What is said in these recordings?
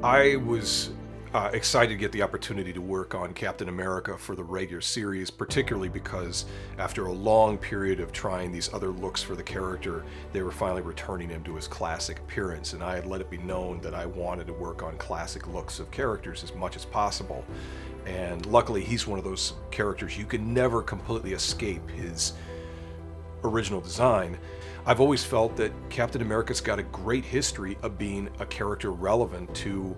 I was excited to get the opportunity to work on Captain America for the regular series, particularly because after a long period of trying these other looks for the character, they were finally returning him to his classic appearance. And I had let it be known that I wanted to work on classic looks of characters as much as possible. And luckily, he's one of those characters you can never completely escape his original design. I've always felt that Captain America's got a great history of being a character relevant to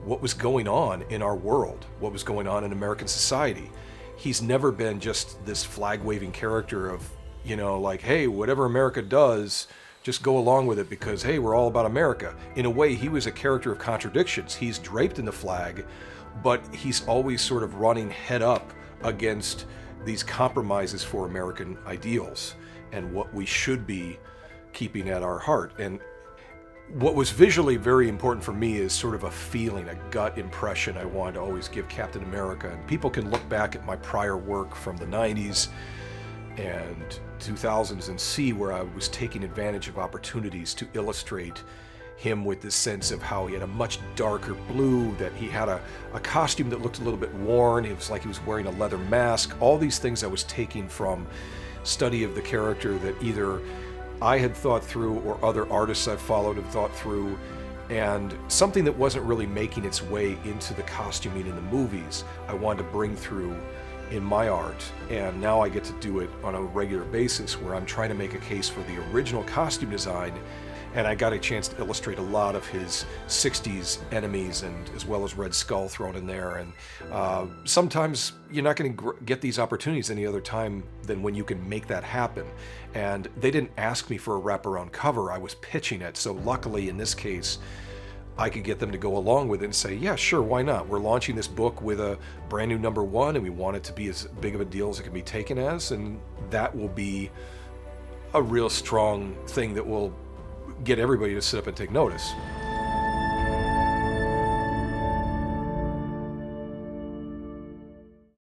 what was going on in our world, what was going on in American society. He's never been just this flag waving character of, like, hey, whatever America does, just go along with it because, hey, we're all about America. In a way, he was a character of contradictions. He's draped in the flag, but he's always sort of running head up against these compromises for American ideals and what we should be keeping at our heart. And what was visually very important for me is sort of a feeling, a gut impression I wanted to always give Captain America. And people can look back at my prior work from the 90s and 2000s and see where I was taking advantage of opportunities to illustrate him with this sense of how he had a much darker blue, that he had a costume that looked a little bit worn. It was like he was wearing a leather mask. All these things I was taking from study of the character that either I had thought through or other artists I've followed have thought through, and something that wasn't really making its way into the costuming in the movies I wanted to bring through in my art. And now I get to do it on a regular basis where I'm trying to make a case for the original costume design. And I got a chance to illustrate a lot of his 60s enemies, and as well as Red Skull thrown in there. And sometimes you're not going to get these opportunities any other time than when you can make that happen. And they didn't ask me for a wraparound cover, I was pitching it. So luckily in this case, I could get them to go along with it and say, yeah, sure, why not? We're launching this book with a brand new #1, and we want it to be as big of a deal as it can be taken as. And that will be a real strong thing that will get everybody to sit up and take notice.